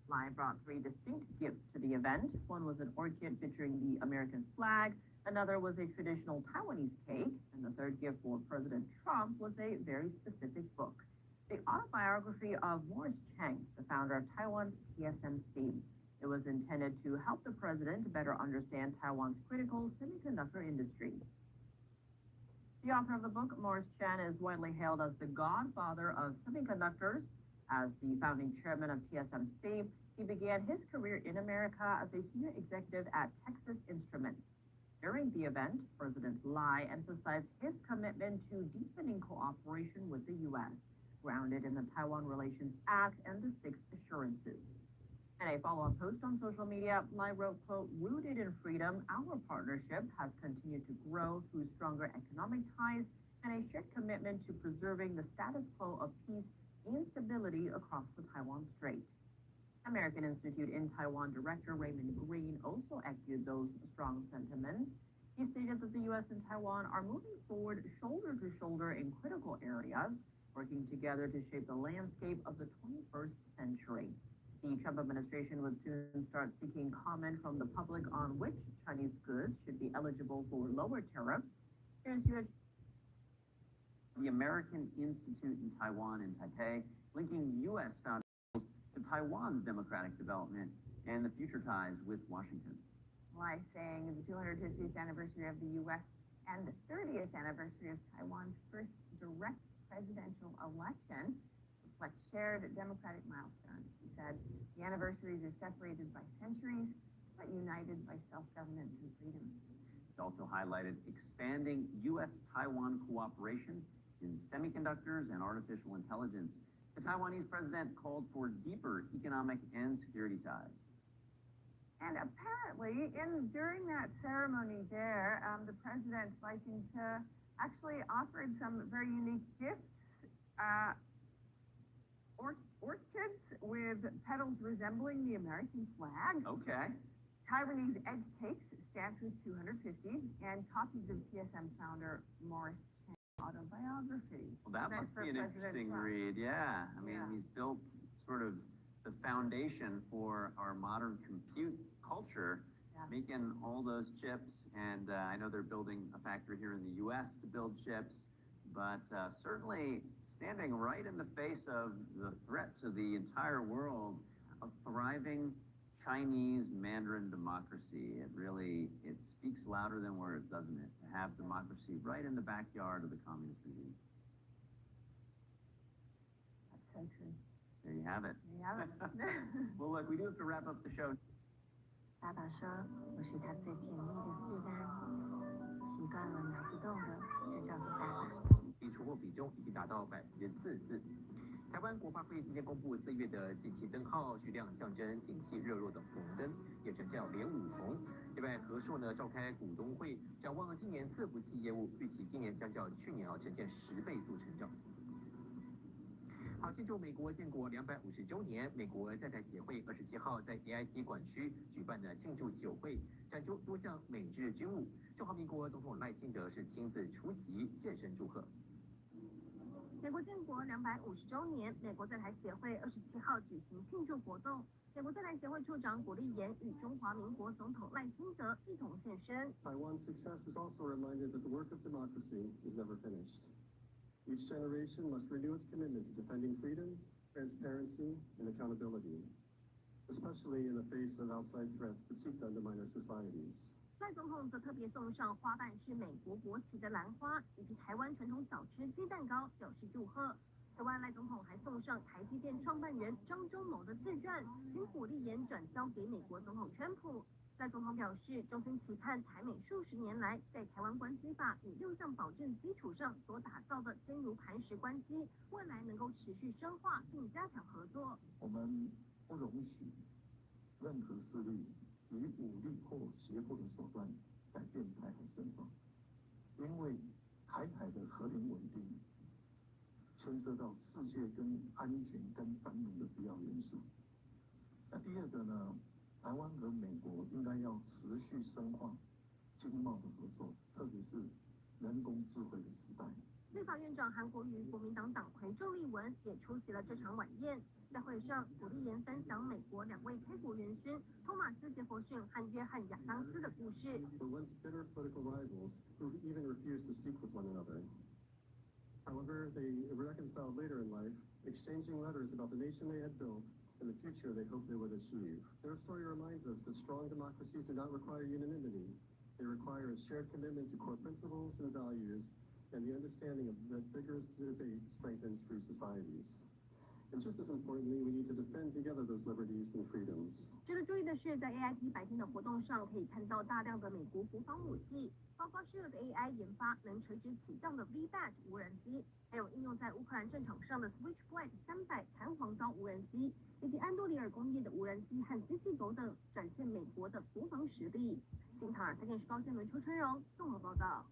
Lai brought three distinct gifts to the event. One was an orchid featuring the American flag, another was a traditional Taiwanese cake, and the third gift for President Trump was a very specific book, the autobiography of Morris Chang, the founder of Taiwan's TSMC. It was intended to help the president better understand Taiwan's critical semiconductor industry. The author of the book, Morris Chang, is widely hailed as the godfather of semiconductors. As the founding chairman of TSMC, he began his career in America as a senior executive at Texas Instruments. During the event, President Lai emphasized his commitment to deepening cooperation with the U.S., grounded in the Taiwan Relations Act and the Six Assurances. In a follow-up post on social media, Lai wrote, quote, "Rooted in freedom, our partnership has continued to grow through stronger economic ties and a shared commitment to preserving the status quo of peace and stability across the Taiwan Strait." American Institute in Taiwan Director Raymond Green also echoed those strong sentiments. He stated that the U.S. and Taiwan are moving forward shoulder to shoulder in critical areas, working together to shape the landscape of the 21st century. The Trump administration would soon start seeking comment from the public on which Chinese goods should be eligible for lower tariffs. Here's U.S. The American Institute in Taiwan in Taipei, linking U.S. founders to Taiwan's democratic development and the future ties with Washington. Lai saying the 250th anniversary of the U.S. and the 30th anniversary of Taiwan's first direct presidential election reflect shared democratic milestones. He said the anniversaries are separated by centuries, but united by self-government and freedom. He also highlighted expanding U.S.-Taiwan cooperation in semiconductors and artificial intelligence. The Taiwanese president called for deeper economic and security ties. And apparently, during that ceremony there, the president, Lai Ching-te, actually offered some very unique gifts, orchids with petals resembling the American flag. Okay. Taiwanese egg cakes stamped with 250, and copies of TSM founder Morris Chang's autobiography. Well, that must be an interesting read. Yeah. I mean, he's built sort of the foundation for our modern compute culture, making all those chips. And I know they're building a factory here in the U.S. to build chips, but certainly standing right in the face of the threat to the entire world of thriving Chinese Mandarin democracy. It speaks louder than words, doesn't it? To have democracy right in the backyard of the communist regime. That's so true. There you have it. There you have it. Well, look, we do have to wrap up the show. 爸爸说我是他最甜蜜的负担，习惯了拿不动的就叫做爸爸。出货比重已经达到44%。台湾国发会今天公布4月的景气灯号，徐亮象征景气热络的红灯，也成效连五红。另外，和硕召开股东会，展望今年伺服器业务，预期今年将较去年呈现10倍速成长。好，庆祝美国建国250周年，美国在台协会27号在 AIT 馆区举办的庆祝酒会，展出多项美日军务。中华民国总统赖清德是亲自出席，现身祝贺。美国建国250周年，美国在台协会27号举行庆祝活动。美国在台协会处长谷立言与中华民国总统赖清德一同现身。Taiwan's success is also a reminder that the work of democracy is never finished. Each generation must renew its commitment to defending freedom, transparency, and accountability, especially in the face of outside threats that seek to undermine our societies. 赖总统则特别送上花瓣是美国国旗的兰花，以及台湾传统小吃鸡蛋糕，表示祝贺。此外，赖总统还送上台积电创办人张忠谋的自传，请鼓励言转交给美国总统川普。赖总统表示，衷心期盼台美数十年来在台湾关系法与6项保证基础上所打造的坚如磐石关系，未来能够持续深化并加强合作。我们不容许任何势力以武力或胁迫的手段改变台海现状，因为台海的和平稳定牵涉到世界跟安全跟繁荣的必要元素。那第二个呢，台湾和美国应该要持续深化经贸的合作，特别是人工智慧的时代，立法院长韩国瑜、国民党党魁郑丽文也出席了这场晚宴。在会上，谷立言分享美国2位开国元勋托马斯·杰弗逊和约翰·亚当斯的故事。However, they reconciled later in life, exchanging letters about the nation they had built and the future they hoped they would achieve. Their story reminds us that strong democracies do not require unanimity. They require a shared commitment to core principles and values and the understanding that vigorous debate strengthens free societies. And just as importantly, we need to defend together those liberties and freedoms. 值得注意的是，在 AIT 白天的活动上，可以看到大量的美国国防武器，包括适合的 AI 研发能垂直起降的 V-Bat 无人机，还有应用在乌克兰战场上的 Switchblade 300弹簧刀无人机，以及安多里尔工业的无人机和机器狗等，展现美国的国防实力。新唐尔电视高新闻邱春荣综合报道。